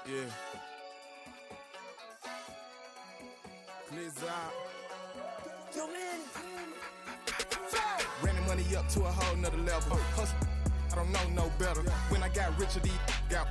Yeah. Glizz out. Yo, man. Ran the money up to a whole nother level. Hustle, I don't know no better. When I got richer, these got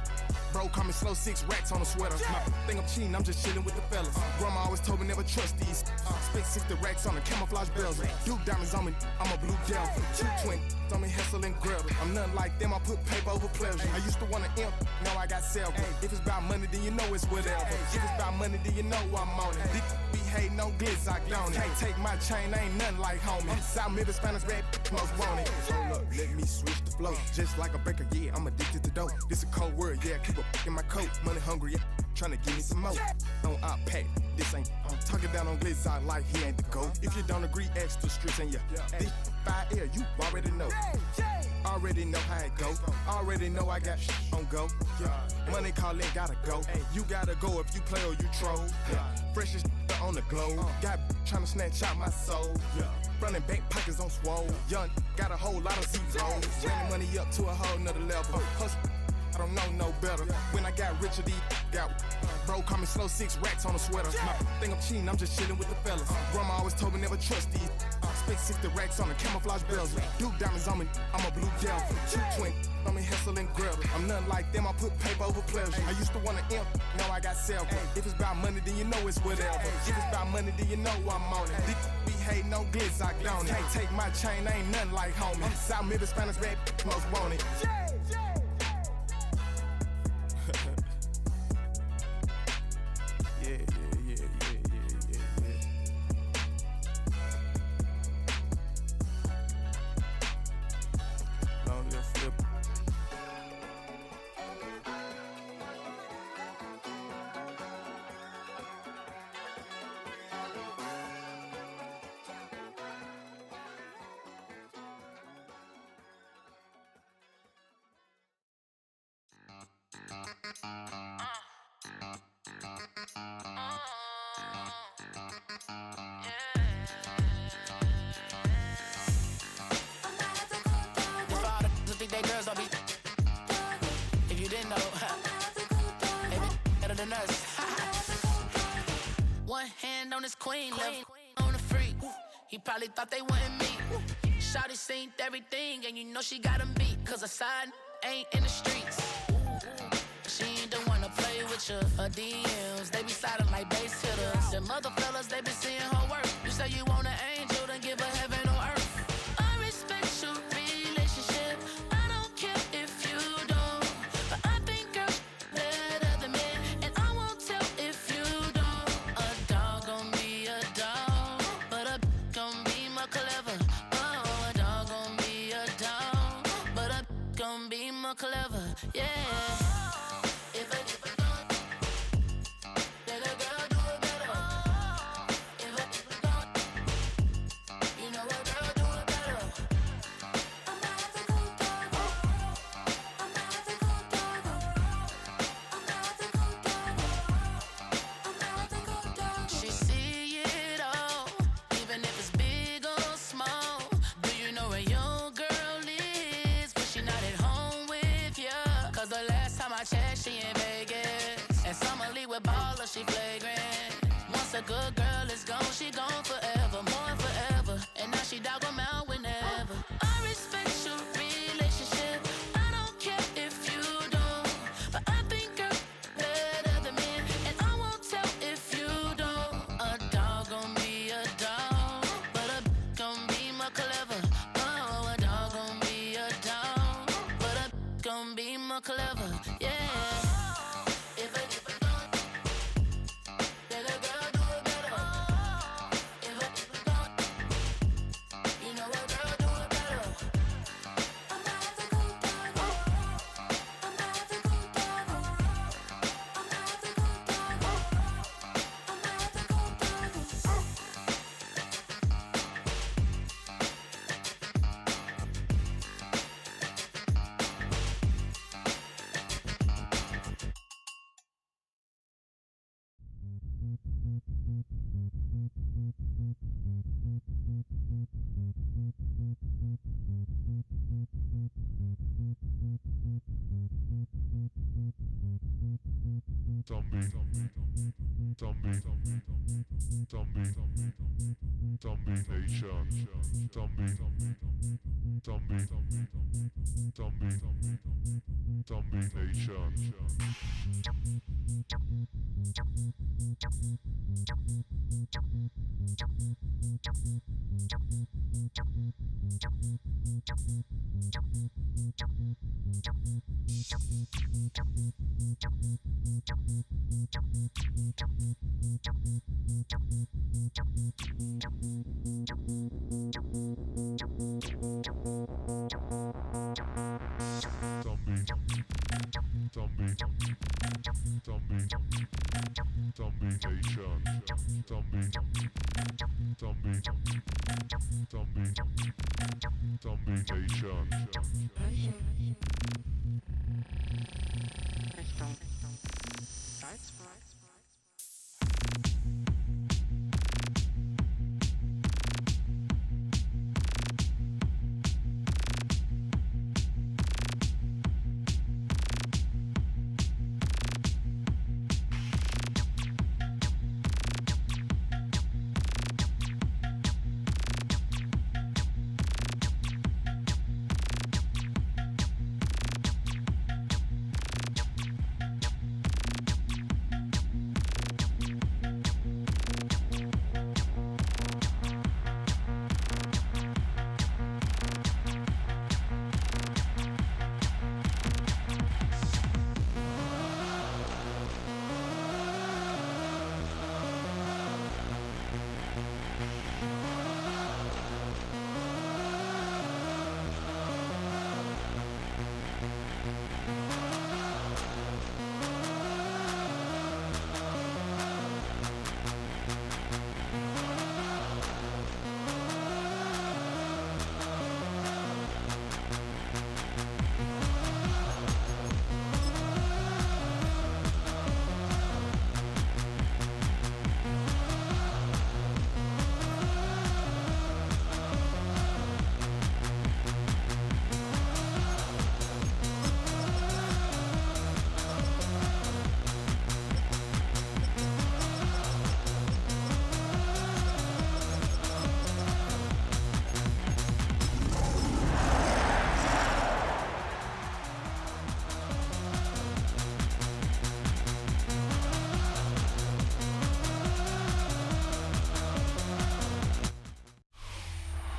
bro, call me slow, 6 racks on a sweater. My think I'm cheating, I'm just chilling with the fellas. Grandma always told me never trust these. Spent 60 racks on the camouflage bells. Duke diamonds on me, I'm a blue devil. 220 on me, Hessel and Gretel. I'm nothing like them, I put paper over pleasure. I used to want to imp, now I got several. If it's about money, then you know it's whatever. If it's about money, then you know I'm on it. Be hating no glitz, I don't. Can't take my chain, ain't nothing like homie. South Middle Spanish red, most want it. Hold up, let me switch the flow. Just like a baker, yeah, I'm addicted to dope. This a cold word, yeah, keep a in my coat. Money hungry, yeah, tryna give me some more. On op pack, this ain't talking down on glitz, I like he ain't the GOAT. If you don't agree, ask the streets and yeah. This fire air, you already know. Already know how it go. Already know I got shit on go. Money calling, gotta go. You gotta go if you play or you troll. Freshest on the globe. Got tryna snatch out my soul. Running bank pockets on swole. Young, got a whole lot of zeros. Ran the money up to a whole nother level. Hustle, I don't know no better. When I got richer, these got bro, call me slow, 6 racks on a sweater. My think I'm cheating, I'm just chilling with the fellas. Grandma always told me never trust these. Spent 60 racks on the camouflage bells. Duke diamonds on me, I'm a blue devil. 220 on me, Hessel and Gretel. I'm nothing like them, I put paper over pleasure. I used to want to imp, now I got several. If it's about money, then you know it's whatever. If it's about money, then you know I'm on it. Be hating no glitz, I don't. Can't take my chain, ain't nothing like homie. South Middle Spanish red, most want it. Yeah. Long little flip. Think they girls don't be. If you didn't know, they be better than us. One hand on his queen, left on the freak. He probably thought they wanted me. Shawty seen everything, and you know she got him beat. Cause her side ain't in the streets. She ain't the one to play with you. Her DMs, they be sliding like bass hitters. Them other fellas, they be seeing her work. You say you want an angel, then give her heaven on earth. I respect your relationship. I don't care if you don't. But I think girls better than men. And I won't tell if you don't. A dog gon' be a dog, but a gon' be more clever. Oh, a dog gon' be a dog, but a gon' be more clever. Yeah. If a dog, then a girl do it better. If a dog, you know a girl do it better. She see it all, even if it's big or small. Do you know where your girl is? But she not at home with ya. Cause the last time I checked, she in Vegas. And Summer Lee with Baller, she flagrant. Once a good girl is gone, she gone forever, more forever. And now she dog 'em out whenever. I respect your relationship. I don't care if you don't. But I think girls better than men. And I won't tell if you don't. A dog gon' be a dog, but a gon' be more clever. Oh, a dog gon' be a dog, but a gon' be more clever. Yeah. If a dog, then a girl do it better. If a dog, you know a girl do it better.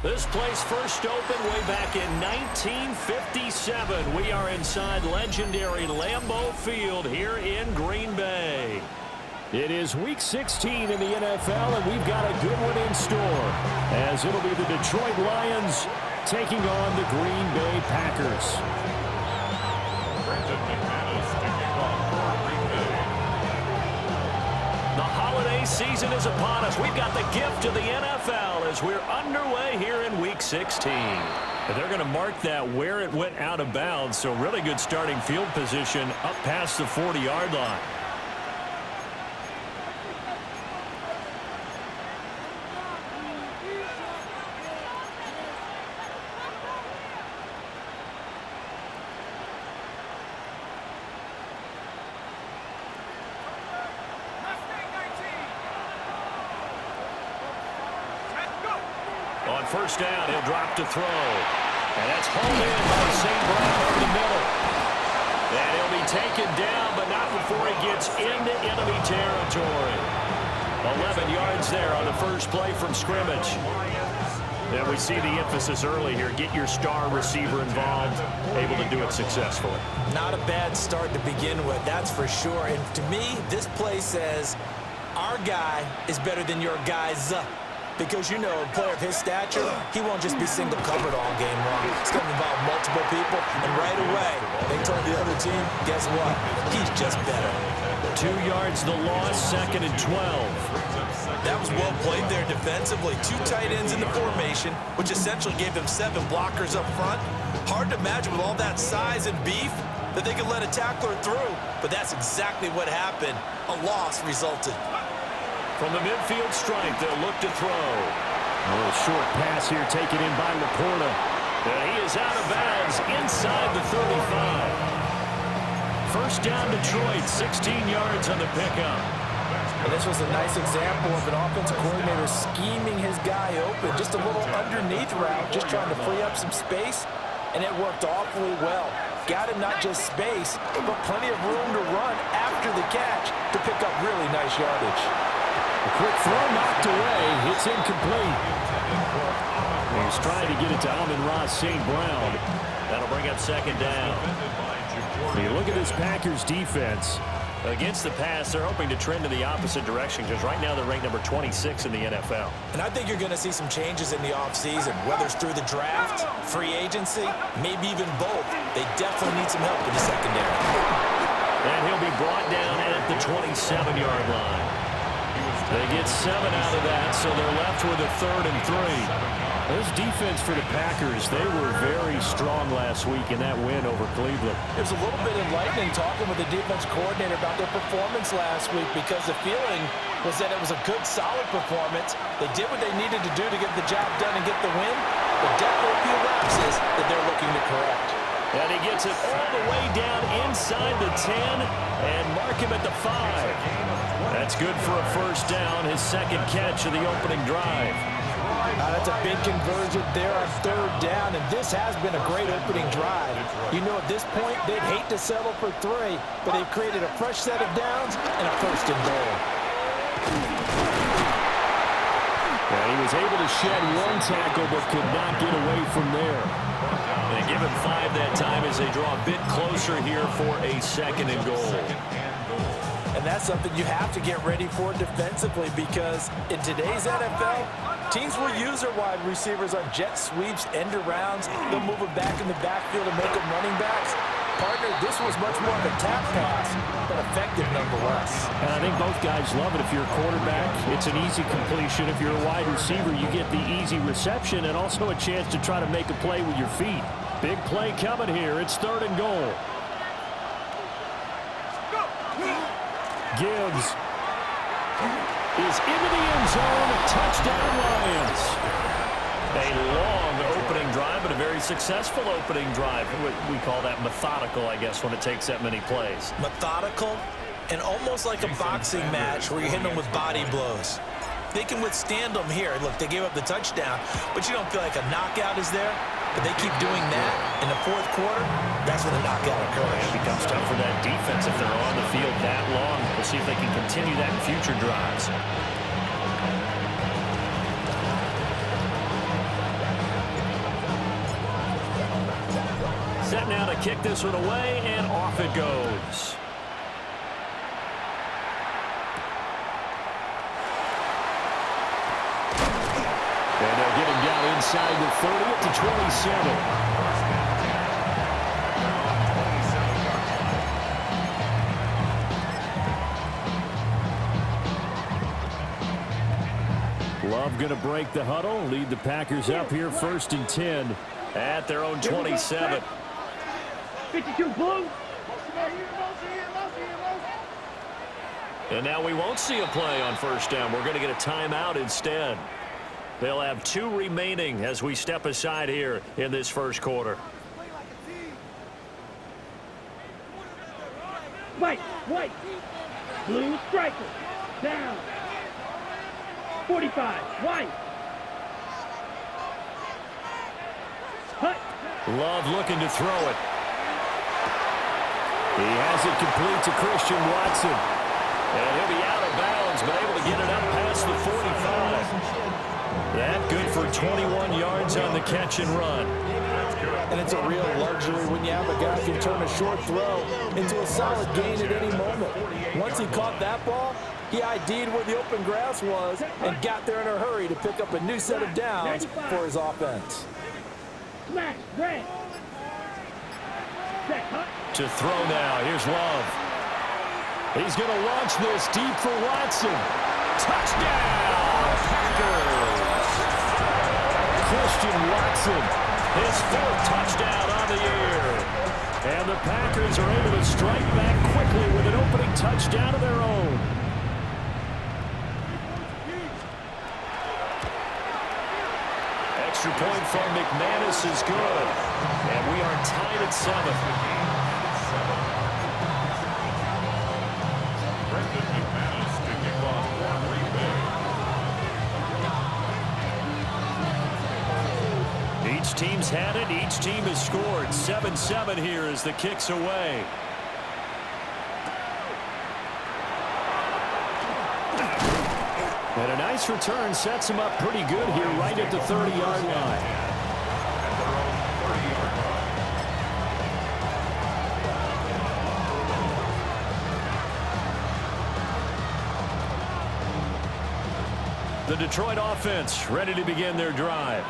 This place first opened way back in 1957. We are inside legendary Lambeau Field here in Green Bay. It is Week 16 in the NFL, and we've got a good one in store, as it'll be the Detroit Lions taking on the Green Bay Packers. Season is upon us. We've got the gift of the NFL as we're underway here in Week 16. And they're going to mark that where it went out of bounds, so really good starting field position up past the 40-yard line. First down, he'll drop to throw. And that's hauled in by St. Brown over the middle. And he'll be taken down, but not before he gets into enemy territory. 11 yards there on the first play from scrimmage. And we see the emphasis early here. Get your star receiver involved, able to do it successfully. Not a bad start to begin with, that's for sure. And to me, this play says our guy is better than your guy's. Because, you know, a player of his stature, he won't just be single covered all game long. It's going to involve multiple people, and right away, they told the other team, guess what? He's just better. 2 yards the loss, 2nd and 12. That was well played there defensively. 2 tight ends in the formation, which essentially gave them 7 blockers up front. Hard to imagine with all that size and beef that they could let a tackler through, but that's exactly what happened. A loss resulted. From the midfield stripe, they'll look to throw. A little short pass here taken in by Laporta. And he is out of bounds inside the 35. First down, Detroit, 16 yards on the pickup. And this was a nice example of an offensive coordinator scheming his guy open. Just a little underneath route, just trying to free up some space, and it worked awfully well. Got him not just space, but plenty of room to run after the catch to pick up really nice yardage. A quick throw knocked away. It's incomplete. He's trying to get it to Amon-Ra St. Brown. That'll bring up second down. You look at this Packers defense. Against the pass, they're hoping to trend in the opposite direction because right now they're ranked number 26 in the NFL. And I think you're going to see some changes in the offseason, whether it's through the draft, free agency, maybe even both. They definitely need some help in the secondary. And he'll be brought down at the 27-yard line. They get 7 out of that, so they're left with a 3rd and 3. This defense for the Packers, they were very strong last week in that win over Cleveland. It was a little bit enlightening talking with the defense coordinator about their performance last week because the feeling was that it was a good, solid performance. They did what they needed to do to get the job done and get the win, but definitely a few lapses that they're looking to correct. And he gets it all the way down inside the 10 and mark him at the 5. That's good for a first down, his second catch of the opening drive. That's a big conversion there on 3rd down, and this has been a great opening drive. You know, at this point, they'd hate to settle for 3, but they've created a fresh set of downs and a 1st and goal. And he was able to shed 1 tackle, but could not get away from there. They give him 5 that time as they draw a bit closer here for a 2nd and goal. And that's something you have to get ready for defensively because in today's NFL, teams will use their wide receivers on jet sweeps, end arounds. They'll move them back in the backfield and make them running backs. Partner, this was much more of a tap pass, but effective nonetheless. And I think both guys love it. If you're a quarterback, it's an easy completion. If you're a wide receiver, you get the easy reception and also a chance to try to make a play with your feet. Big play coming here. It's 3rd and goal. Gibbs is into the end zone. Touchdown, Lions. A long opening drive, but a very successful opening drive. We call that methodical, I guess, when it takes that many plays. Methodical and almost like a boxing match where you're hitting them with body blows. They can withstand them here. Look, they gave up the touchdown, but you don't feel like a knockout is there. But they keep doing that in the 4th quarter, that's when the knockout occurs. It becomes tough for that defense if they're on the field that long. We'll see if they can continue that in future drives. Set now to kick this one away, and off it goes. And they'll get him down inside the 30 at the 27. Love going to break the huddle, lead the Packers up here 1st and 10 at their own 27. 52 blue. And now we won't see a play on 1st down. We're going to get a timeout instead. They'll have 2 remaining as we step aside here in this 1st quarter. White. Blue striker. Down. 45. White. Hut. Love looking to throw it. He has it complete to Christian Watson. And he'll be out of bounds, but able to get it up past the 45. That good for 21 yards on the catch and run. And it's a real luxury when you have a guy who can turn a short throw into a solid gain at any moment. Once he caught that ball, he ID'd where the open grass was and got there in a hurry to pick up a new set of downs for his offense. Smash. Red. Check. Hut. To throw now. Here's Love. He's going to launch this deep for Watson. Touchdown, Packers. Christian Watson, his 4th touchdown on the year. And the Packers are able to strike back quickly with an opening touchdown of their own. Extra point from McManus is good. And we are tied at 7. teams had it. Each team has scored. 7-7 here as the kick's away. And a nice return sets him up pretty good here right at the 30-yard line. The Detroit offense ready to begin their drive.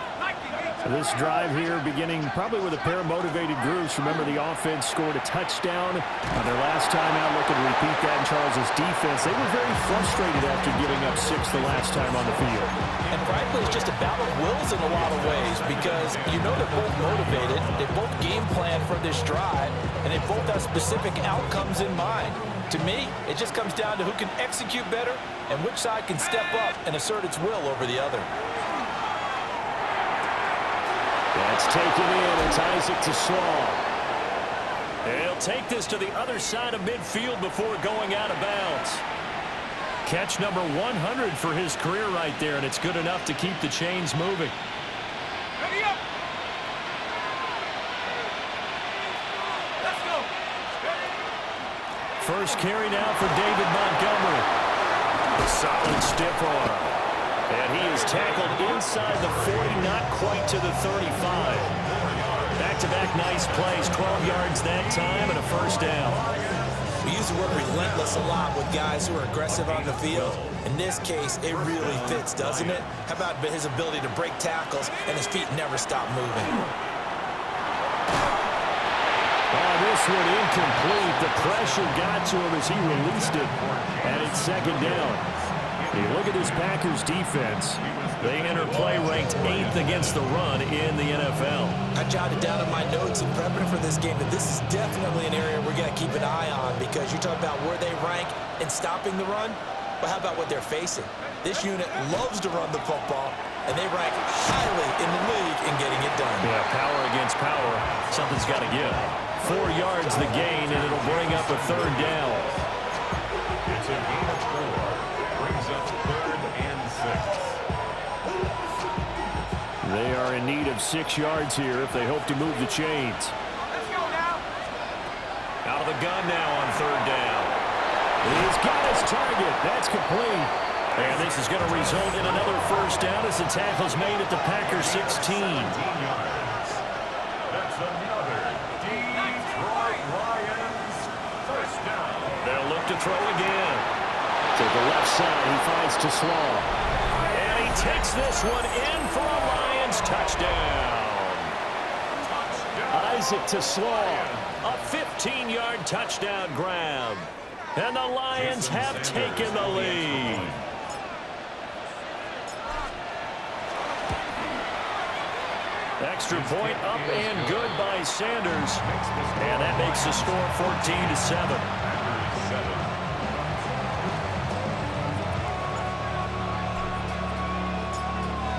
So this drive here beginning probably with a pair of motivated groups. Remember, the offense scored a touchdown on their last time out. Looking to repeat that in Charles's defense. They were very frustrated after giving up 6 the last time on the field. And frankly, it's just a battle of wills in a lot of ways because you know they're both motivated. They both game plan for this drive, and they both have specific outcomes in mind. To me, it just comes down to who can execute better and which side can step up and assert its will over the other. That's taken in. It's Isaac to Slaw. He'll take this to the other side of midfield before going out of bounds. Catch number 100 for his career right there, and it's good enough to keep the chains moving. Ready up. Let's go. First carry now for David Montgomery. A solid stiff arm. And he is tackled inside the 40, not quite to the 35. Back-to-back nice plays, 12 yards that time and a first down. We use the word relentless a lot with guys who are aggressive on the field. In this case, it really fits, doesn't it? How about his ability to break tackles and his feet never stop moving? Oh, this one incomplete. The pressure got to him as he released it, and it's second down. You look at this Packers defense. They enter play ranked 8th against the run in the NFL. I jotted down in my notes in prepping for this game that this is definitely an area we're going to keep an eye on because you talk about where they rank in stopping the run. But how about what they're facing? This unit loves to run the football, and they rank highly in the league in getting it done. Yeah, power against power. Something's got to give. 4 yards the gain, and it'll bring up a third down. It's a gain of 4. Brings up 3rd and 6. They are in need of 6 yards here if they hope to move the chains. Let's go now. Out of the gun now on third down. He's got his target. That's complete. And this is going to result in another first down as the tackle's made at the Packers 16. 16 yards. That's another Detroit Lions first down. They'll look to throw again. To the left side, he finds to Slaw. And he takes this one in for a Lions touchdown. Isaac to Slaw. A 15-yard touchdown grab. And the Lions have taken the lead. Extra point up and good by Sanders. And that makes the score 14-7.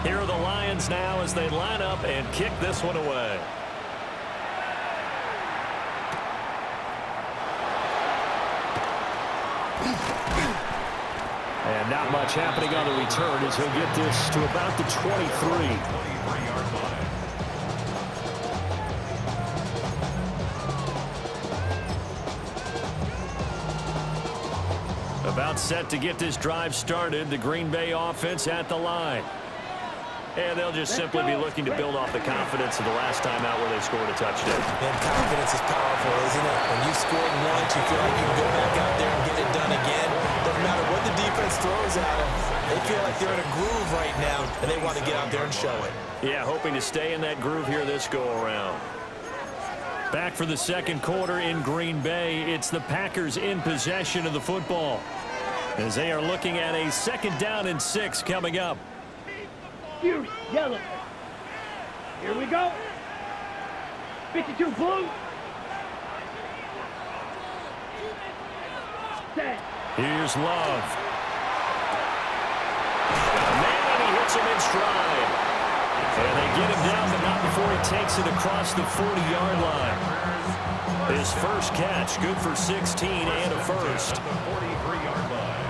Here are the Lions now as they line up and kick this one away. And not much happening on the return as he'll get this to about the 23. About set to get this drive started. The Green Bay offense at the line. And they'll just simply be looking to build off the confidence of the last time out where they scored a touchdown. And confidence is powerful, isn't it? When you scored once, you feel like you can go back out there and get it done again. Doesn't matter what the defense throws at them. They feel like they're in a groove right now, and they want to get out there and show it. Yeah, hoping to stay in that groove here this go-around. Back for the second quarter in Green Bay. It's the Packers in possession of the football as they are looking at a 2nd down and 6 coming up. Fury, yellow. Here we go. 52 blue. Set. Here's Love. Man, and he hits him in stride. And they get him down, but not before he takes it across the 40-yard line. His first catch, good for 16 and a first. The 43-yard line.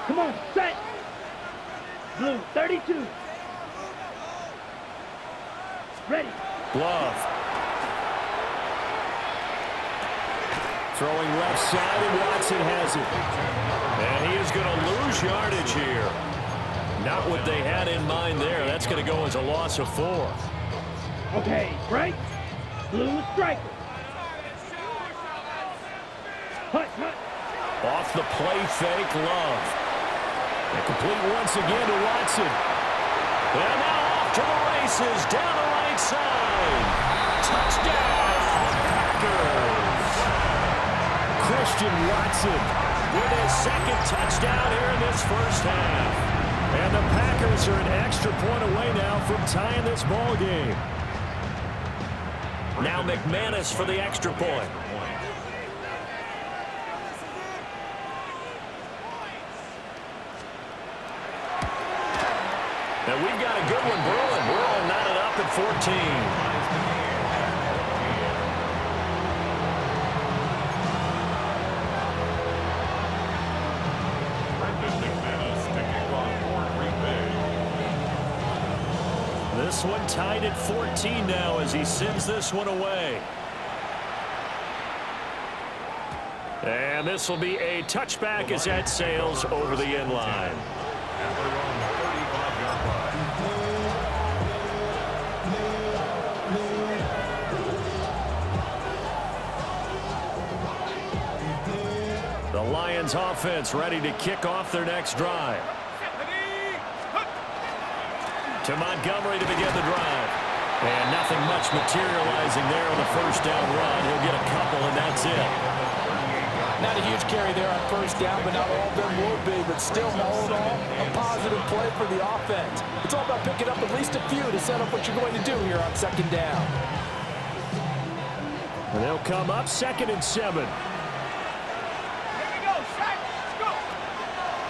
Come on, set. 32. Ready. Love. Throwing left side, and Watson has it. And he is going to lose yardage here. Not what they had in mind there. That's going to go as a loss of 4. Okay, right. Blue striker. Hut, hut. Off the play fake, Love. And complete once again to Watson. And now off to the races, down the right side. Touchdown, Packers. Christian Watson with his second touchdown here in this first half. And the Packers are an extra point away now from tying this ball game. Now McManus for the extra point. Now we've got a good one brewing. We're all knotted up at 14. This one tied at 14 now as he sends this one away. And this will be a touchback as that sails over the end line. The Lions offense ready to kick off their next drive. To Montgomery to begin the drive. And nothing much materializing there on the first down run. He'll get a couple, and that's it. Not a huge carry there on first down, but not all of them will be. But still, all in all, a positive play for the offense. It's all about picking up at least a few to set up what you're going to do here on second down. And they'll come up 2nd and 7.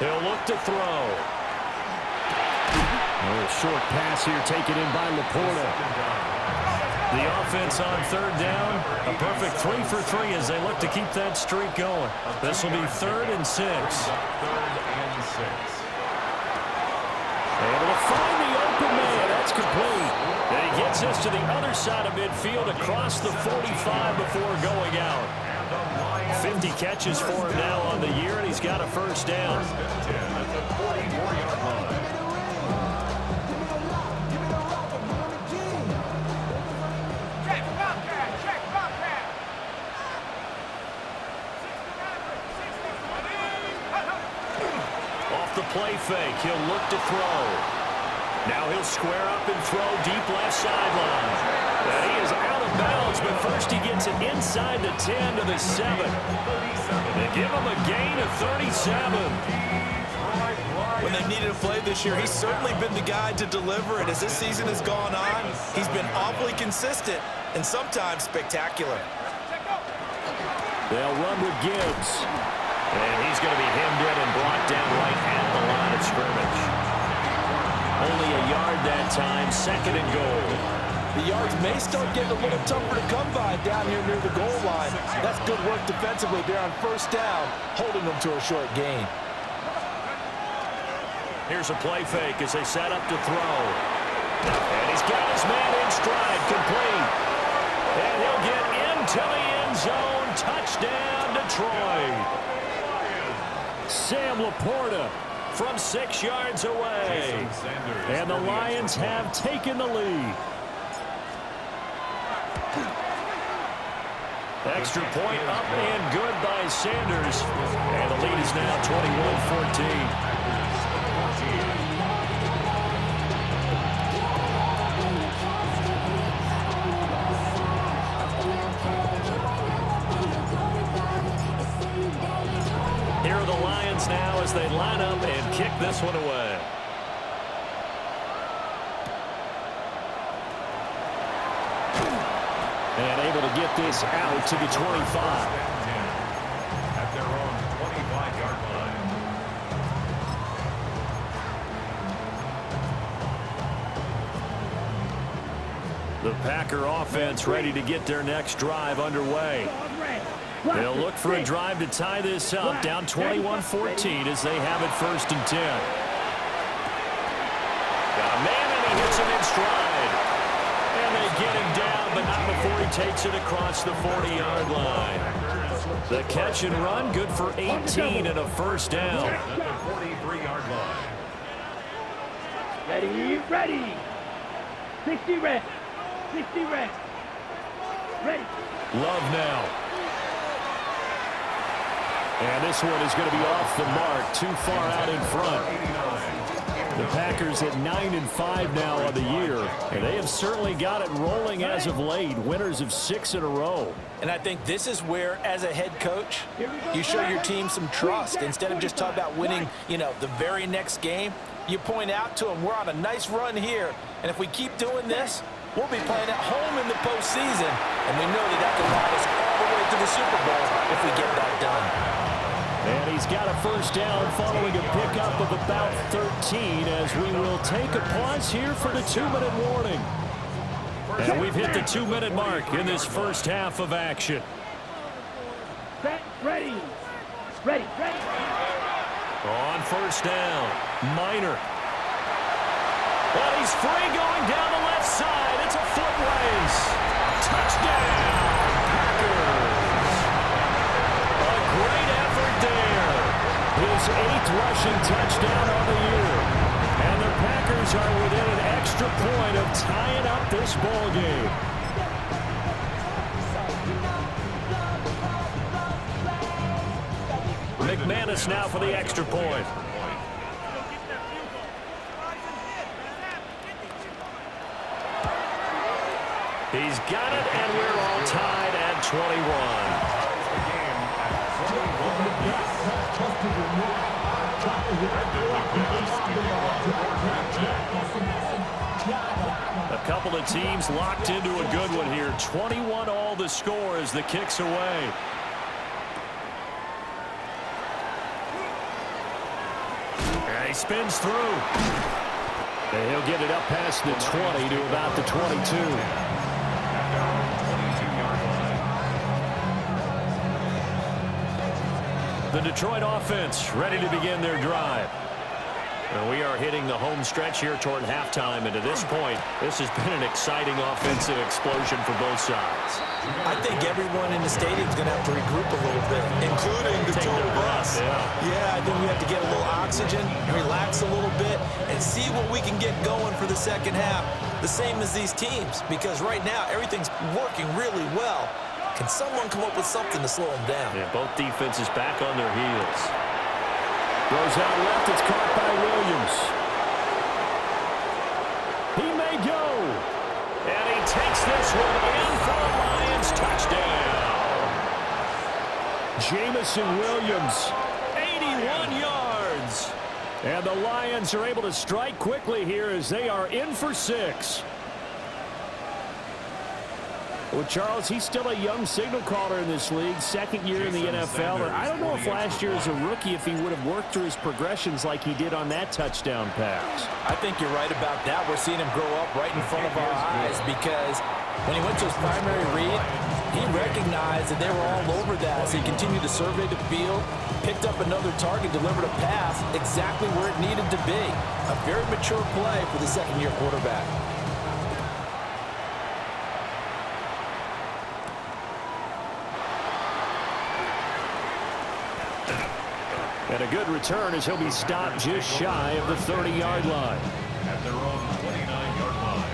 He'll look to throw. A short pass here taken in by Laporta. The offense on third down. A perfect 3 for 3 as they look to keep that streak going. This will be 3rd and 6. Able to find the open man. That's complete. And he gets us to the other side of midfield across the 45 before going out. 50 catches for him now on the year, and he's got a first down. Off the play fake, he'll look to throw. Now he'll square up and throw deep left sideline. And he is out of bounds, but first he gets it inside the 10 to the 7. They give him a gain of 37. When they needed a play this year, he's certainly been the guy to deliver it. As this season has gone on, he's been awfully consistent and sometimes spectacular. They'll run with Gibbs. And he's going to be hemmed in and brought down right at the line of scrimmage. Only a yard that time, 2nd and goal. The yards may start getting a little tougher to come by down here near the goal line. That's good work defensively there on first down, holding them to a short gain. Here's a play fake as they set up to throw. And he's got his man in stride, complete. And he'll get into the end zone. Touchdown, Detroit. Sam Laporta from 6 yards away. And the Lions have taken the lead. Extra point up and good by Sanders. And the lead is now 21-14. Here are the Lions now as they line up and kick this one away. And able to get this out to the 25. At their own 25-yard line. The Packer offense ready to get their next drive underway. They'll look for a drive to tie this up, down 21-14 as they have it 1st and 10. Man, and he hits him in stride. And they get him down, but not before he takes it across the 40-yard line. The catch and run, good for 18 and a first down. At the 43-yard line. Ready, ready. 60 reps. 60 reps. Ready. Love now. And this one is going to be off the mark, too far out in front. The Packers at 9-5 now on the year, and they have certainly got it rolling as of late, winners of 6 in a row. And I think this is where, as a head coach, you show your team some trust. Instead of just talking about winning, the very next game, you point out to them, we're on a nice run here, and if we keep doing this, we'll be playing at home in the postseason, and we know that can ride us all the way to the Super Bowl if we get that done. And he's got a first down following a pickup of about 13 as we will take a pause here for the 2-minute warning. And we've hit the 2-minute mark in this first half of action. Set, ready. Ready, ready. On first down, Minor. Well, he's free going down the left side. It's a foot race. Touchdown, Packers. A great effort there. His 8th rushing touchdown on the year. And the Packers are within an extra point of tying up this ball game. McManus now for the extra point. He's got it, and we're all tied at 21. A couple of teams locked into a good one here. 21 all the score as the kick's away. And he spins through. And he'll get it up past the 20 to about the 22. The Detroit offense ready to begin their drive. And we are hitting the home stretch here toward halftime, and to this point, this has been an exciting offensive explosion for both sides. I think everyone in the stadium is going to have to regroup a little bit, including the two of us. Yeah, I think we have to get a little oxygen, relax a little bit, and see what we can get going for the second half, the same as these teams, because right now everything's working really well. Can someone come up with something to slow them down? Yeah, both defenses back on their heels. Goes out left. It's caught by Williams. He may go. And he takes this one in for a Lions touchdown. Jamison Williams, 81 yards. And the Lions are able to strike quickly here as they are in for 6. Well, Charles, he's still a young signal caller in this league, second year in the NFL. And I don't know if last year as a rookie if he would have worked through his progressions like he did on that touchdown pass. I think you're right about that. We're seeing him grow up right in front of our eyes because when he went to his primary read, he recognized that they were all over that. So he continued to survey the field, picked up another target, delivered a pass exactly where it needed to be. A very mature play for the second-year quarterback. And a good return as he'll be stopped just shy of the 30-yard line. At their own 29-yard line.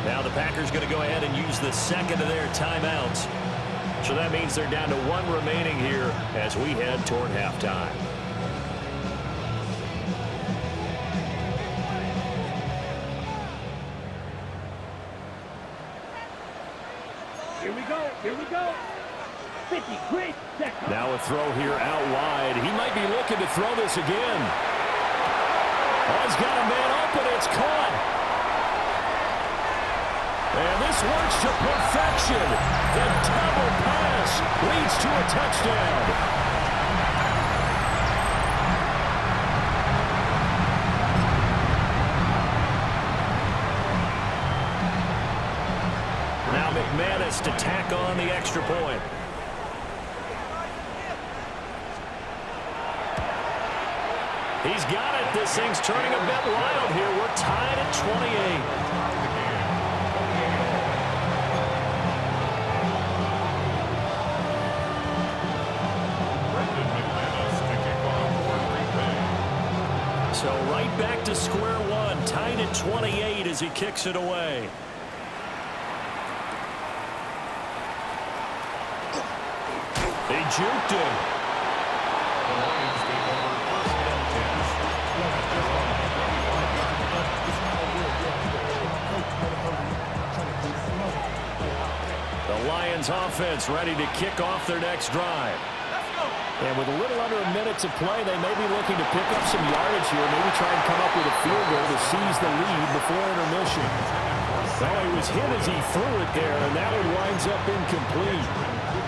Now the Packers going to go ahead and use the second of their timeouts. So that means they're down to 1 remaining here as we head toward halftime. Here we go, here we go. 50, great. Now a throw here out wide. He might be looking to throw this again. Oh, he's got a man open. It's caught. And this works to perfection. The double pass leads to a touchdown. Now McManus to tack on the extra point. He's got it. This thing's turning a bit wild here. We're tied at 28. So right back to square one, tied at 28 as he kicks it away. They juked him. The Lions take over first and 10. The Lions offense ready to kick off their next drive. And with a little under a minute to play, they may be looking to pick up some yardage here, maybe try and come up with a field goal to seize the lead before intermission. Well, he was hit as he threw it there, and that one winds up incomplete.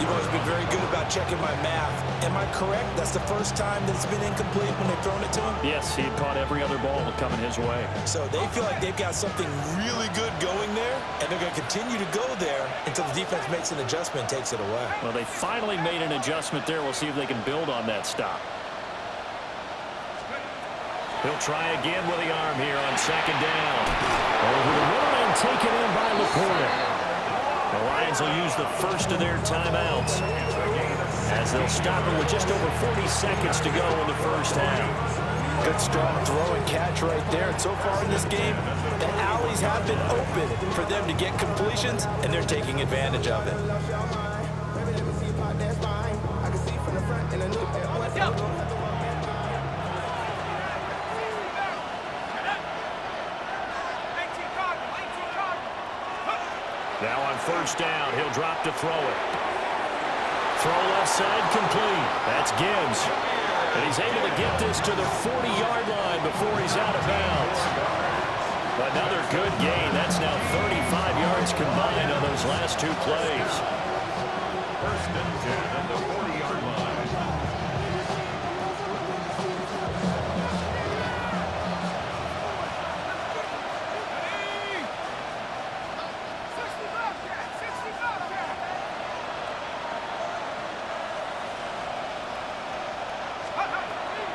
You've always been very good about checking my math. Am I correct? That's the first time that it's been incomplete when they've thrown it to him? Yes, he had caught every other ball coming his way. So they feel like they've got something really good going there, and they're going to continue to go there until the defense makes an adjustment and takes it away. Well, they finally made an adjustment there. We'll see if they can build on that stop. He'll try again with the arm here on second down. Over the middle and taken in by LaPorta. The Lions will use the first of their timeouts as they'll stop it with just over 40 seconds to go in the first half. Good strong throw and catch right there. And so far in this game, the alleys have been open for them to get completions, and they're taking advantage of it. Now on first down, he'll drop to throw it. Throw left side complete. That's Gibbs. And he's able to get this to the 40-yard line before he's out of bounds. Another good gain. That's now 35 yards combined on those last two plays. First and 10 at the 40-yard line.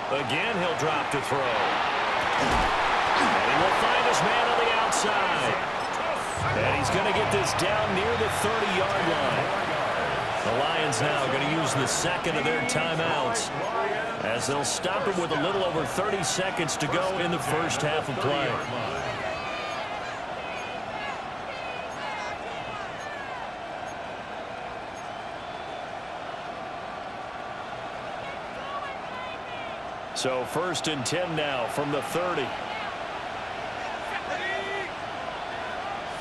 Again, he'll drop to throw. And he will find his man on the outside. And he's going to get this down near the 30-yard line. The Lions now going to use the second of their timeouts as they'll stop it with a little over 30 seconds to go in the first half of play. So first and 10 now from the 30.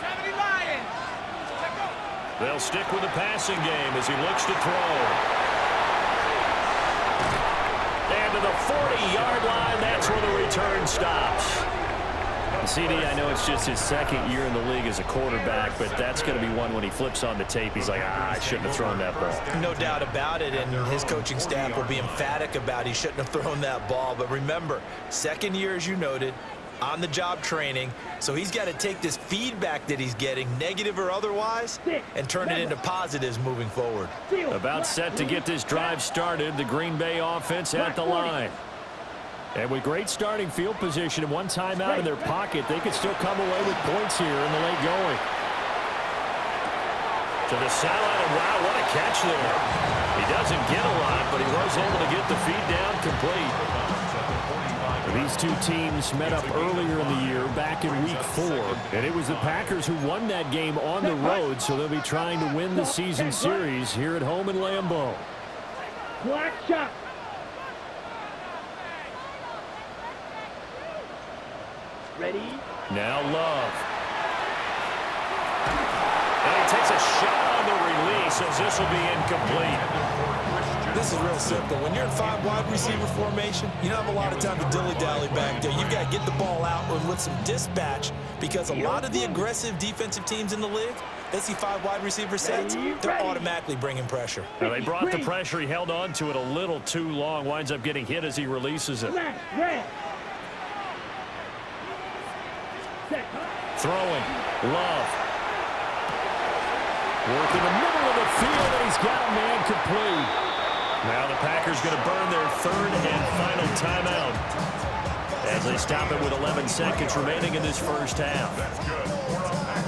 70 Lions. They'll stick with the passing game as he looks to throw. And to the 40-yard line, that's where the return stops. CD, I know it's just his second year in the league as a quarterback, but that's going to be one when he flips on the tape. He's like, I shouldn't have thrown that ball. No doubt about it, and his coaching staff will be emphatic about he shouldn't have thrown that ball. But remember, second year, as you noted, on-the-job training, so he's got to take this feedback that he's getting, negative or otherwise, and turn it into positives moving forward. About set to get this drive started, the Green Bay offense at the line. And with great starting field position and one timeout in their pocket, they could still come away with points here in the late going. To the sideline, and wow, what a catch there. He doesn't get a lot, but he was able to get the feed down complete. These two teams met up earlier in the year, back in Week 4, and it was the Packers who won that game on the road, so they'll be trying to win the season series here at home in Lambeau. Black shot. Ready? Now Love. And he takes a shot on the release as this will be incomplete. This is real simple. When you're in 5 wide receiver formation, you don't have a lot of time to dilly-dally back there. You've got to get the ball out with some dispatch, because a lot of the aggressive defensive teams in the league, they see 5 wide receiver sets, they're automatically bringing pressure. Now they brought the pressure. He held on to it a little too long. Winds up getting hit as he releases it. Throwing. Love. Working the middle of the field, and he's got a man complete. Now the Packers going to burn their 3rd and final timeout as they stop it with 11 seconds remaining in this first half.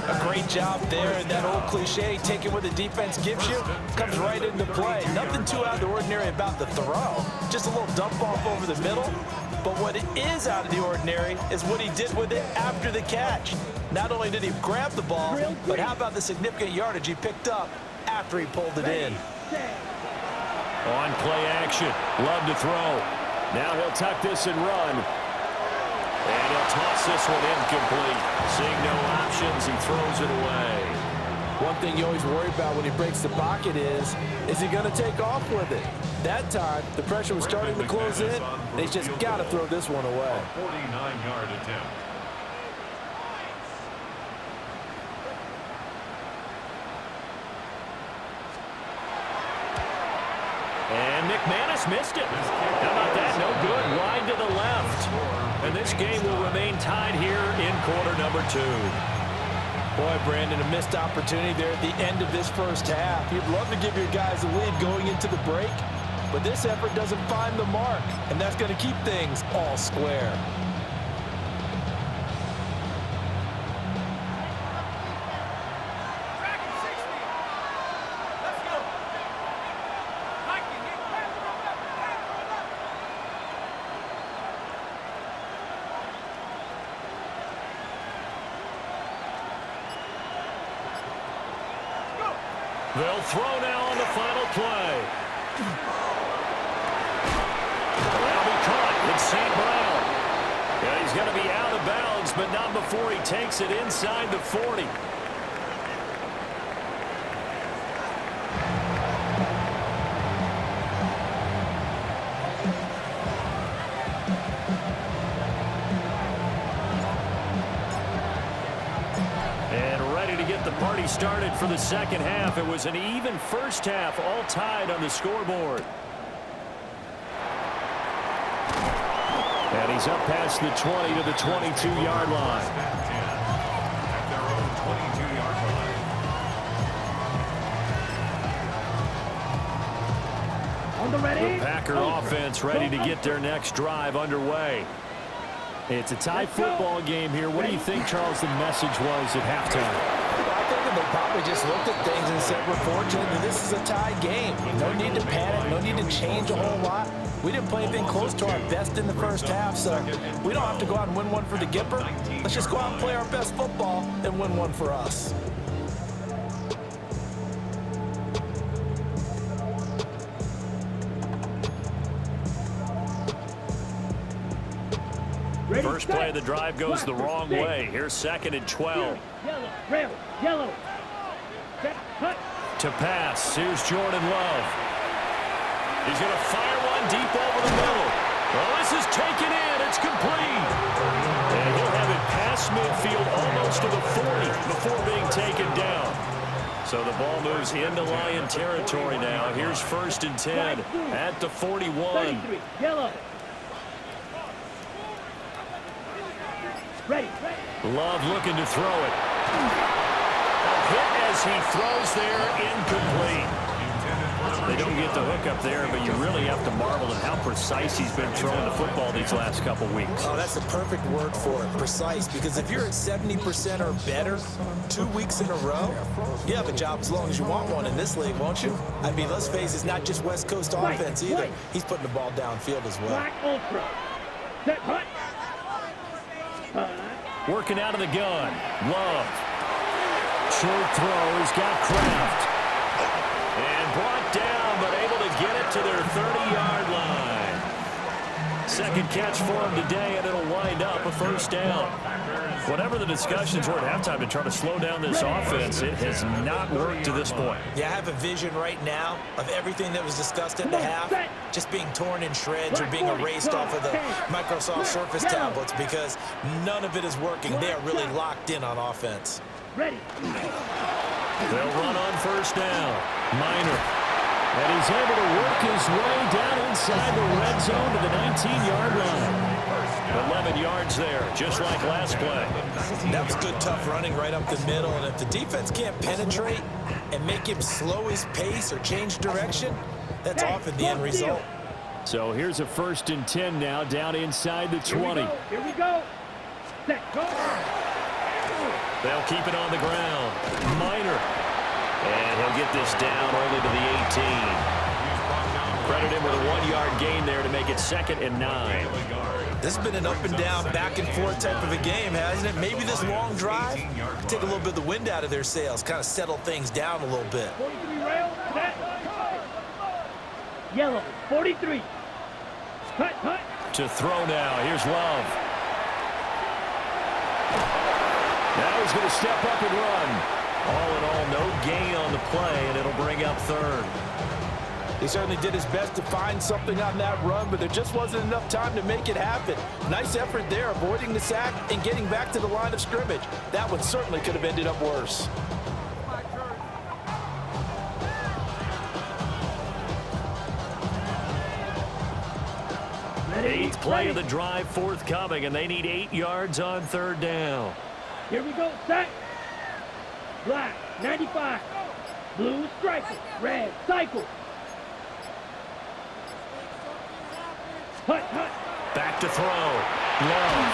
A great job there, and that old cliche, taking what the defense gives you, comes right into play. Nothing too out of the ordinary about the throw. Just a little dump off over the middle. But what is out of the ordinary is what he did with it after the catch. Not only did he grab the ball, but how about the significant yardage he picked up after he pulled it in. On play action. Love to throw. Now he'll tuck this and run. And he'll toss this one incomplete. Seeing no options, he throws it away. One thing you always worry about when he breaks the pocket is he going to take off with it? That time, the pressure was starting to close in. They just got to throw this one away. 49-yard attempt. And McManus missed it. How about that? No good. Wide to the left. And this game will remain tied here in quarter number 2. Boy, Brandon, a missed opportunity there at the end of this first half. You'd love to give your guys a lead going into the break, but this effort doesn't find the mark, and that's going to keep things all square. They'll throw now on the final play. That'll be caught. It's St. Brown. Yeah, he's going to be out of bounds, but not before he takes it inside the 40. The party started for the second half. It was an even first half, all tied on the scoreboard. And he's up past the 20 to the 22-yard line. At their own 22-yard line. On the ready. The Packer offense ready to get their next drive underway. It's a tie football game here. What do you think, Charles, the message was at halftime? They probably just looked at things and said, we're fortunate that this is a tie game. No need to panic, no need to change a whole lot. We didn't play anything close to our best in the first half, so we don't have to go out and win one for the Gipper. Let's just go out and play our best football and win one for us. First play of the drive goes the wrong way. Here's 2nd and 12. Yellow, red, yellow. To pass, here's Jordan Love. He's going to fire one deep over the middle. Well, this is taken in. It's complete. And he'll have it past midfield almost to the 40 before being taken down. So the ball moves into Lion territory now. Here's 1st and 10 at the 41. Yellow. Ready. Love looking to throw it. A hit as he throws there, incomplete. They don't get the hook up there, but you really have to marvel at how precise he's been throwing the football these last couple weeks. Oh, that's the perfect word for it, precise, because if you're at 70% or better 2 weeks in a row, you have a job as long as you want one in this league, won't you? I mean, let's face it, it's not just West Coast offense either. He's putting the ball downfield as well. Black Ultra. Set hut. Working out of the gun. Love. Short throw. He's got Kraft. And brought down, but able to get it to their 30-yard line. Second catch for him today, and it'll wind up a first down. Whatever the discussions were at halftime to try to slow down this offense, it has not worked to this point. Yeah, I have a vision right now of everything that was discussed at the half just being torn in shreds or being erased off of the Microsoft Surface tablets because none of it is working. They are really locked in on offense. Ready. They'll run on first down. Minor. And he's able to work his way down inside the red zone to the 19-yard line. 11 yards there, just like last play. That was good, tough running right up the middle. And if the defense can't penetrate and make him slow his pace or change direction, that's often the end result. So here's a 1st and 10 now, down inside the 20. Here we go. Set, go. They'll keep it on the ground. Minor. And he'll get this down only to the 18. Credit him with a 1-yard gain there to make it 2nd and 9. This has been an up-and-down, back-and-forth type of a game, hasn't it? Maybe this long drive take a little bit of the wind out of their sails, kind of settle things down a little bit. 43 rail, set. Yellow, 43. Cut. To throw now. Here's Love. Now he's going to step up and run. All in all, no gain on the play, and it'll bring up 3rd. He certainly did his best to find something on that run, but there just wasn't enough time to make it happen. Nice effort there, avoiding the sack and getting back to the line of scrimmage. That one certainly could have ended up worse. Eighth play of the drive forthcoming, and they need 8 yards on 3rd down. Here we go, set. Black, 95. Blue, striker. Red, cycle. Hut. Back to throw. Love.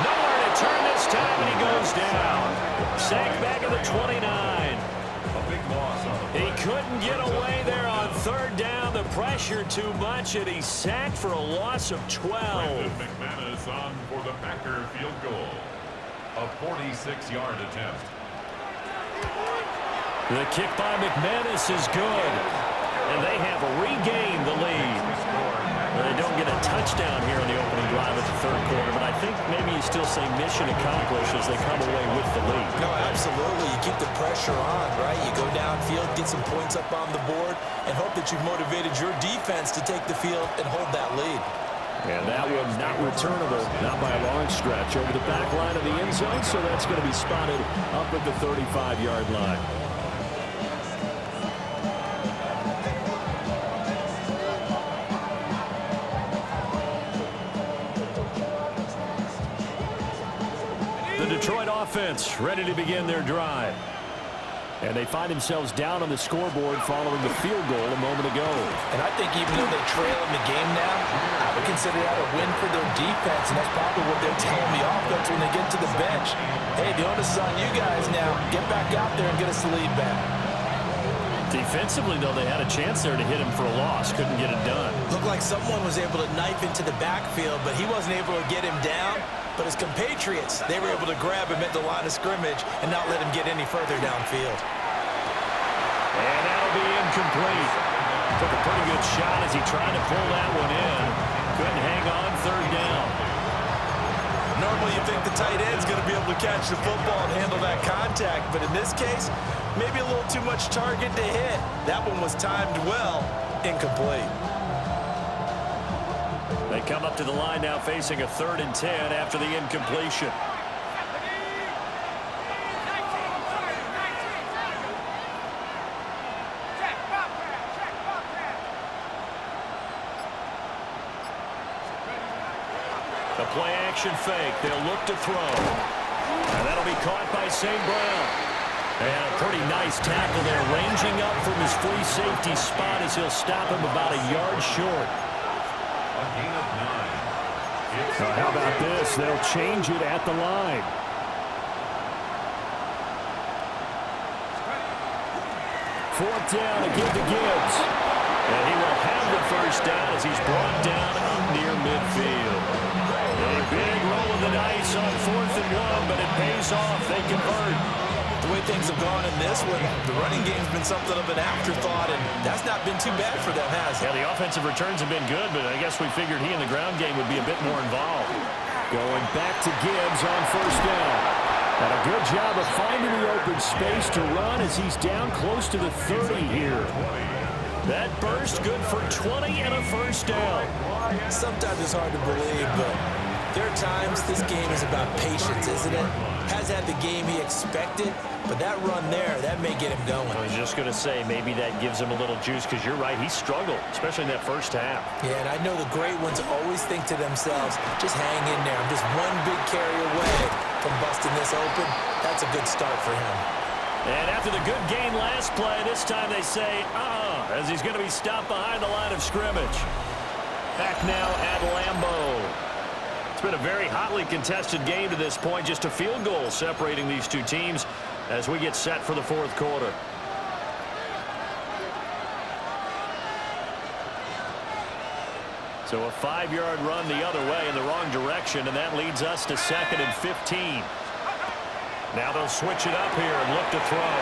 Nowhere to turn this time, and he goes down. Sacked back at the 29. A big loss on the He couldn't get away there on 3rd down. The pressure too much, and he's sacked for a loss of 12. Brandon McManus on for the Packer field goal. A 46-yard attempt. The kick by McManus is good, and they have regained the lead. They don't get a touchdown here in the opening drive of the 3rd quarter, but I think maybe you still say mission accomplished as they come away with the lead. No, absolutely. You keep the pressure on, right? You go downfield, get some points up on the board, and hope that you've motivated your defense to take the field and hold that lead. And that one not returnable, not by a long stretch, over the back line of the end zone, so that's going to be spotted up at the 35-yard line. The Detroit offense ready to begin their drive. And they find themselves down on the scoreboard following the field goal a moment ago. And I think even though they trail in the game now, I would consider that a win for their defense, and that's probably what they're telling the offense when they get to the bench. Hey, the onus is on you guys now. Get back out there and get us the lead back. Defensively, though, they had a chance there to hit him for a loss. Couldn't get it done. Looked like someone was able to knife into the backfield, but he wasn't able to get him down. But his compatriots, they were able to grab him at the line of scrimmage and not let him get any further downfield. And that'll be incomplete. Took a pretty good shot as he tried to pull that one in. Couldn't hang on 3rd down. Normally you think the tight end's going to be able to catch the football and handle that contact, but in this case, maybe a little too much target to hit. That one was timed well, incomplete. They come up to the line now facing a 3rd and 10 after the incompletion. The play action fake. They'll look to throw. And that'll be caught by St. Brown. And a pretty nice tackle there, ranging up from his free safety spot as he'll stop him about a yard short. A gain of 9. Now, how about this? They'll change it at the line. Fourth down to give to Gibbs. And he will have the first down as he's brought down up near midfield. A big roll of the dice on 4th and 1, but it pays off. They convert. The way way things have gone in this one, the running game's been something of an afterthought, and that's not been too bad for them, has it? Yeah, the offensive returns have been good, but I guess we figured he in the ground game would be a bit more involved. Going back to Gibbs on first down. And a good job of finding the open space to run as he's down close to the 30 here. That burst good for 20 and a first down. Sometimes it's hard to believe, but there are times this game is about patience, isn't it? Has had the game he expected, but that run there, that may get him going. I was just going to say, maybe that gives him a little juice, because you're right, he struggled, especially in that first half. Yeah, and I know the great ones always think to themselves, just hang in there. I'm just one big carry away from busting this open. That's a good start for him. And after the good gain last play, this time they say, as he's going to be stopped behind the line of scrimmage. Back now at Lambeau. It's been a very hotly contested game to this point. Just a field goal separating these two teams as we get set for the fourth quarter. So a 5-yard run the other way in the wrong direction, and that leads us to 2nd and 15. Now they'll switch it up here and look to throw.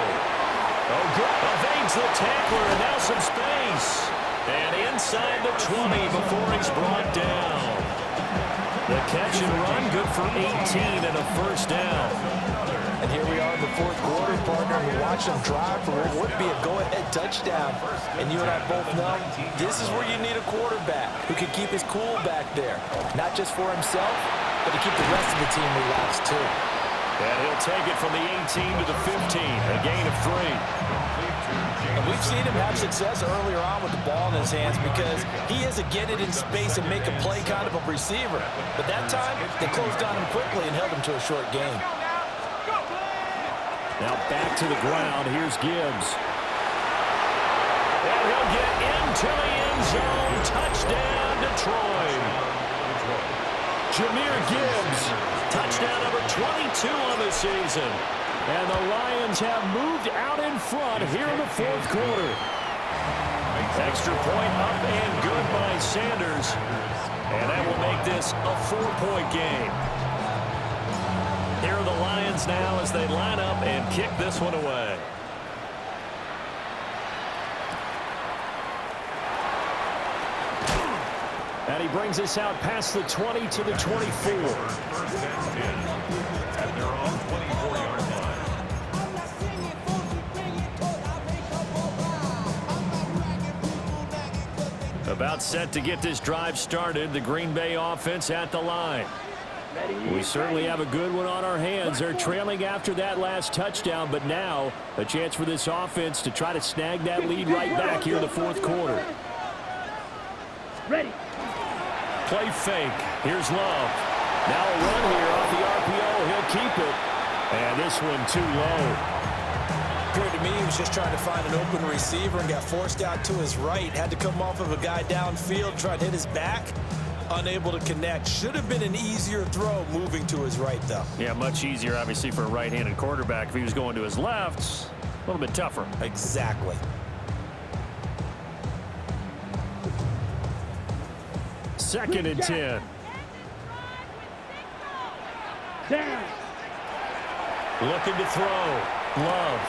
Oh, good. Evades the tackler, and now some space. And inside the 20 before he's brought down. The catch and run, good for 18 and a first down. And here we are in the fourth quarter, partner, and we watch them drive for what would be a go-ahead touchdown. And you and I both know this is where you need a quarterback who can keep his cool back there. Not just for himself, but to keep the rest of the team relaxed, too. And he'll take it from the 18 to the 15, a gain of 3. And we've seen him have success earlier on with the ball in his hands because he is a get it in space and make a play kind of a receiver. But that time, they closed on him quickly and held him to a short gain. Now back to the ground. Here's Gibbs. And he'll get into the end zone. Touchdown, Detroit. Jahmyr Gibbs, touchdown number 22 on the season. And the Lions have moved out in front here in the fourth quarter. Extra point up and good by Sanders. And that will make this a 4-point game. Here are the Lions now as they line up and kick this one away. And he brings us out past the 20 to the 24. First and 10 at their own 24-yard line. About set to get this drive started. The Green Bay offense at the line. We certainly have a good one on our hands. They're trailing after that last touchdown, but now a chance for this offense to try to snag that lead right back here in the fourth quarter. Ready. Play fake. Here's Love. Now a run here off the RPO. He'll keep it. And this one too low. Appeared to me he was just trying to find an open receiver and got forced out to his right. Had to come off of a guy downfield, tried to hit his back. Unable to connect. Should have been an easier throw moving to his right, though. Yeah, much easier, obviously, for a right-handed quarterback. If he was going to his left, a little bit tougher. Exactly. Second and 10. Down. Looking to throw. Love.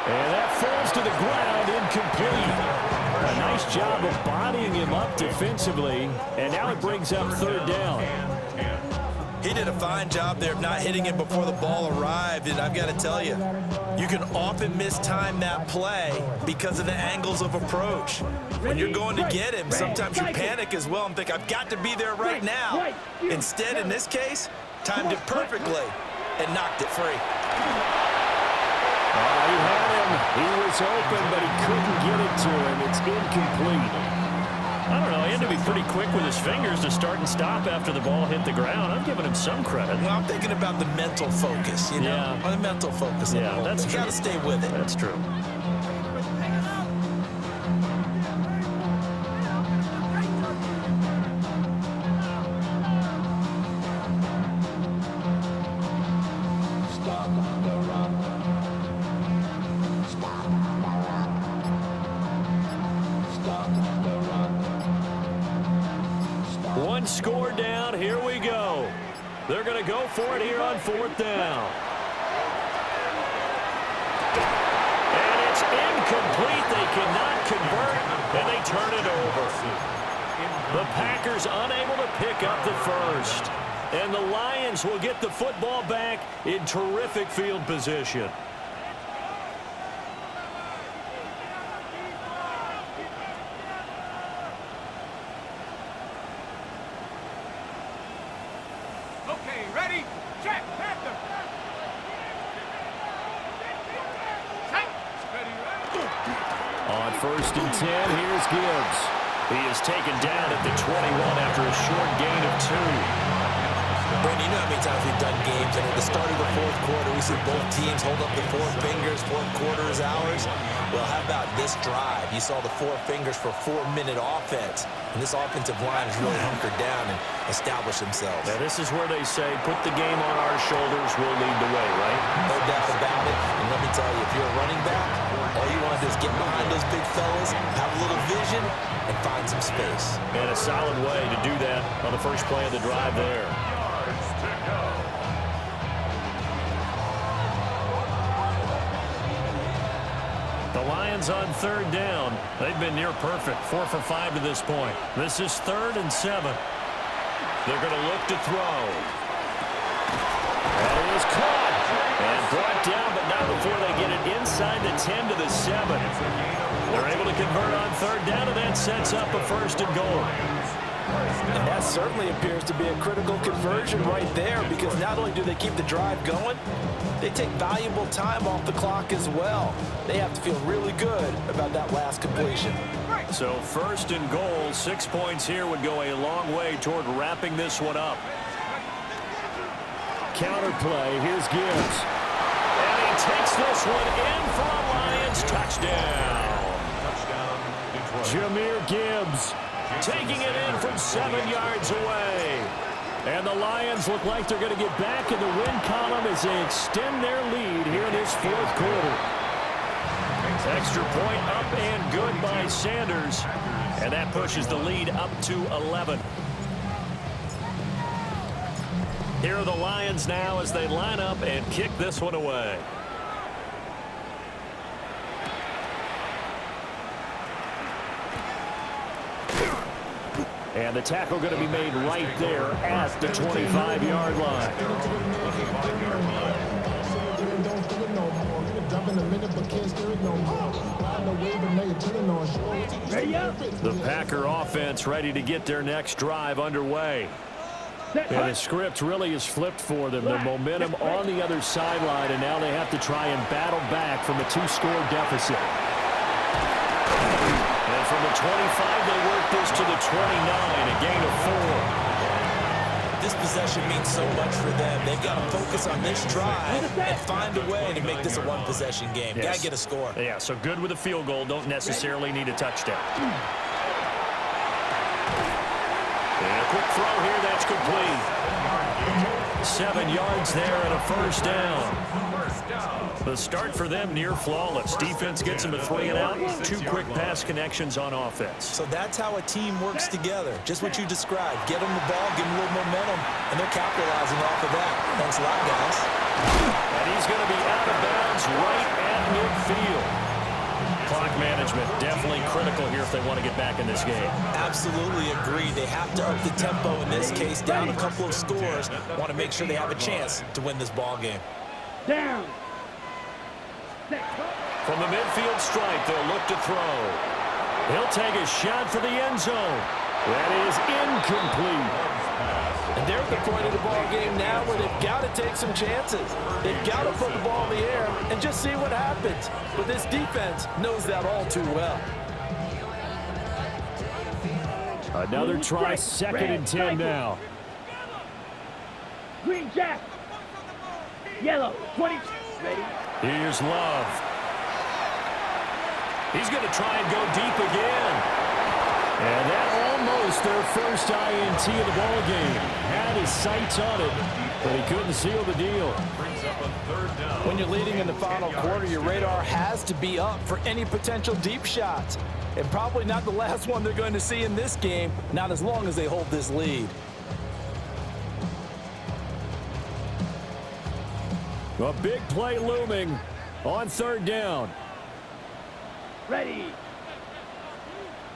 And that falls to the ground, incomplete. A nice job of bodying him up defensively, and now it brings up third down. He did a fine job there of not hitting him before the ball arrived, and I've got to tell you, you can often mistime that play because of the angles of approach. When you're going to get him, sometimes you panic as well and think, I've got to be there right now. Instead, in this case, timed it perfectly and knocked it free. He had him. He was open, but he couldn't get it to him. It's incomplete. I don't know. He had to be pretty quick with his fingers to start and stop after the ball hit the ground. I'm giving him some credit. Well, I'm thinking about the mental focus, you know? Yeah. On the mental focus. Yeah, that's true. You got to stay with it. That's true. One score down. Here we go. They're going to go for it here on fourth down. And it's incomplete. They cannot convert, and they turn it over. The Packers unable to pick up the first. And the Lions will get the football back in terrific field position. Okay, ready? Check, Panther. Check. Ready, ready. On 1st and 10, here's Gibbs. He is taken down at the 21 after a short gain of 2. Brandon, you know how many times we've done games, and at the start of the fourth quarter, we see both teams hold up the four fingers, fourth quarter is ours. Well, how about this drive? You saw the four fingers for 4-minute offense, and this offensive line has really hunkered down and established themselves. Now, this is where they say, put the game on our shoulders, we'll lead the way, right? No doubt about it, and let me tell you, if you're a running back, all you want to do is get behind those big fellas, have a little vision, and find some space. And a solid way to do that on the first play of the drive there. The Lions on 3rd down. They've been near perfect, 4 for 5 to this point. This is 3rd and 7. They're going to look to throw. That is caught and brought down, but not before they get it inside the 10 to the 7. They're able to convert on 3rd down, and that sets up a 1st and goal. And that certainly appears to be a critical conversion right there, because not only do they keep the drive going, they take valuable time off the clock as well. They have to feel really good about that last completion. So 1st and goal, 6 points here would go a long way toward wrapping this one up. Counter play, here's Gibbs. And he takes this one in for a Lions touchdown. Jahmyr Gibbs taking it in from 7 yards away. And the Lions look like they're going to get back in the win column as they extend their lead here in this 4th quarter. Extra point up and good by Sanders. And that pushes the lead up to 11. Here are the Lions now as they line up and kick this one away. And the tackle going to be made right there at the 25-yard line. The Packer offense ready to get their next drive underway. And the script really is flipped for them. The momentum on the other sideline, and now they have to try and battle back from a 2-score deficit. And from the 25, they work this to the 29, a gain of 4. This possession means so much for them. They've got to focus on this drive and find a way to make this a one-possession game. Yes. Got to get a score. Yeah, so good with a field goal. Don't necessarily need a touchdown. And a quick throw here. That's complete. 7 yards there and a 1st down. The start for them near flawless. Defense gets them a 3 and out. 2 quick pass connections on offense. So that's how a team works together. Just what you described. Get them the ball, give them a little momentum, and they're capitalizing off of that. Thanks a lot, guys. And he's going to be out of bounds right at midfield. Clock management definitely critical here if they want to get back in this game. Absolutely agree. They have to up the tempo in this case, down a couple of scores. Want to make sure they have a chance to win this ball game. Down. From the midfield stripe, they'll look to throw. He'll take a shot for the end zone. That is incomplete. And they're at the point of the ball game now where they've got to take some chances. They've got to put the ball in the air and just see what happens. But this defense knows that all too well. Another try, 2nd and 10 now. Green jack. Yellow, 20. Ready? Here's Love. He's going to try and go deep again. And that almost their first INT of the ball game. Had his sights on it, but he couldn't seal the deal. When you're leading in the final quarter, your radar has to be up for any potential deep shots. And probably not the last one they're going to see in this game, not as long as they hold this lead. A big play looming. on third down. Ready.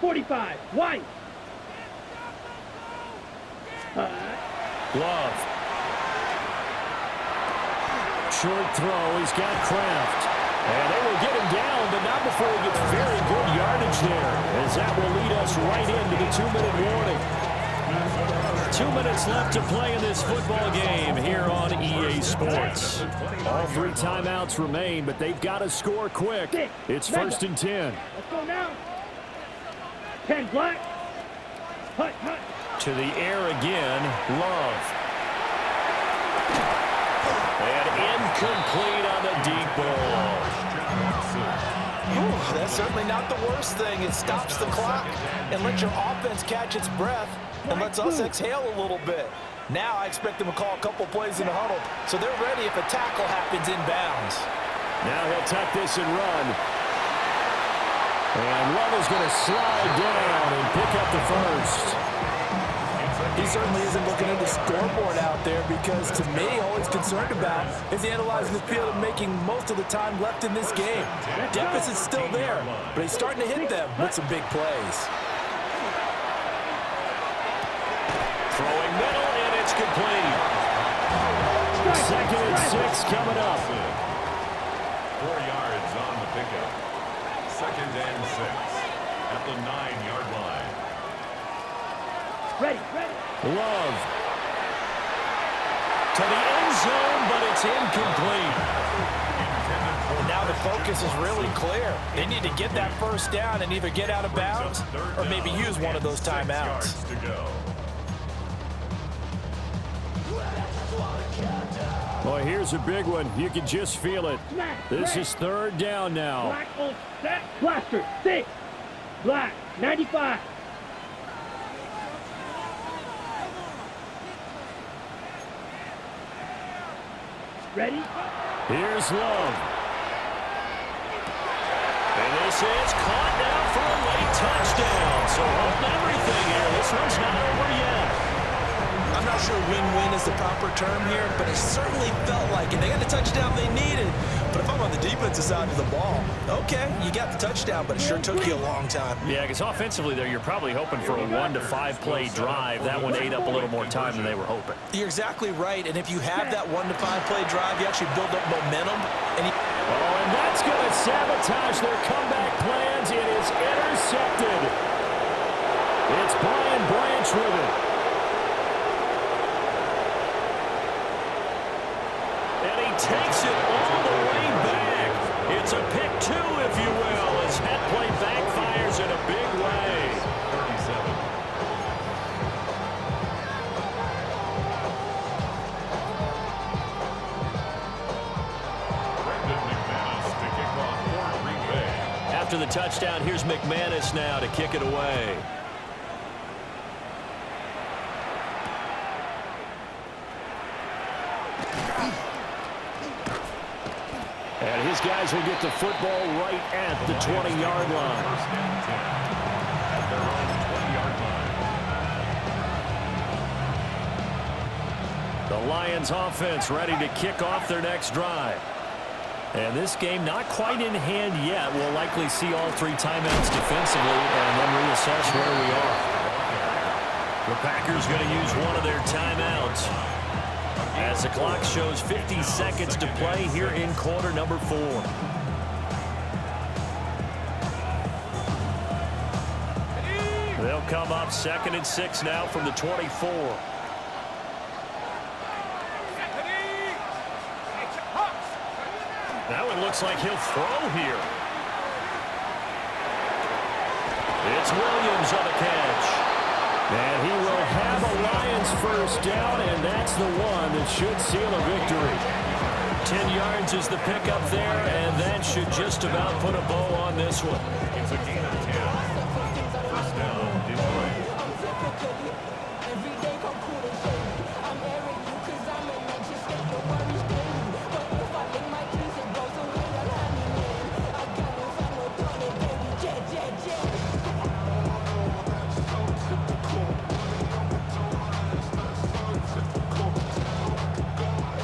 45. White. Love. Short throw. He's got Kraft. And they will get him down, but not before he gets very good yardage there, as that will lead us right into the 2-minute warning. 2 minutes left to play in this football game here on EA Sports. All 3 timeouts remain, but they've got to score quick. It's 1st and 10. Let's go now. 10 black. Hut, hut. To the air again, Love. And incomplete on the deep ball. Whew, that's certainly not the worst thing. It stops the clock and lets your offense catch its breath and lets us exhale a little bit. Now I expect them to call a couple plays in the huddle, so they're ready if a tackle happens inbounds. Now he'll tuck this and run. And Love is going to slide down and pick up the first. He certainly isn't looking at the scoreboard out there because, to me, all he's concerned about is analyzing the field and making most of the time left in this game. Deficit's still there, but he's starting to hit them with some big plays. Throwing middle, and it's complete. 2nd and 6 coming up. 4 yards on the pickup. 2nd and 6 at the 9-yard line. Ready, ready. Love. To the end zone, but it's incomplete. And now the focus is really clear. They need to get that first down and either get out of bounds or maybe use one of those timeouts. To go. Boy, here's a big one. You can just feel it. This is 3rd down now. Black on set. Blaster. 6. Black. 95. Ready? Here's Love. And this is caught down for a late touchdown. So holding everything here. This one's not over yet. I'm not sure win-win is the proper term here, but it certainly felt like it. They got the touchdown they needed. But if I'm on the defensive side of the ball, okay, you got the touchdown, but it sure took you a long time. Yeah, because offensively there, you're probably hoping for a 1 to 5 play drive. That one ate up a little more time than they were hoping. You're exactly right, and if you have that 1 to 5 play drive, you actually build up momentum. And and that's going to sabotage their comeback plans. It is intercepted. It's Brian Branch with it. And he takes it all the way back. It's a pick 2, if you will, as that play backfires in a big way. 37. Brendan McManus to kick off for Green Bay. After the touchdown, here's McManus now to kick it away. And his guys will get the football right at the 20-yard line. 1st and 10 at their own 20-yard line. The Lions offense ready to kick off their next drive. And this game not quite in hand yet. We'll likely see all 3 timeouts defensively and then reassess where we are. The Packers going to use one of their timeouts as the clock shows 50 seconds to play here in quarter number 4. They'll come up 2nd and 6 now from the 24. That one looks like he'll throw here. It's Williams on the catch. And he will have a Lions first down, and that's the one that should seal a victory. 10 yards is the pickup there, and that should just about put a bow on this one. It's a gain of 10. First down, Detroit.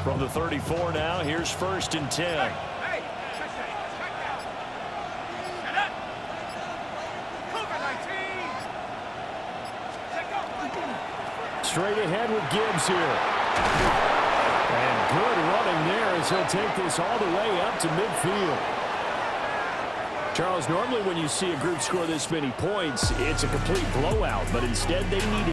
From the 34 now, here's 1st and 10. Hey, check Straight ahead with Gibbs here. And good running there as he'll take this all the way up to midfield. Charles, normally when you see a group score this many points, it's a complete blowout, but instead they need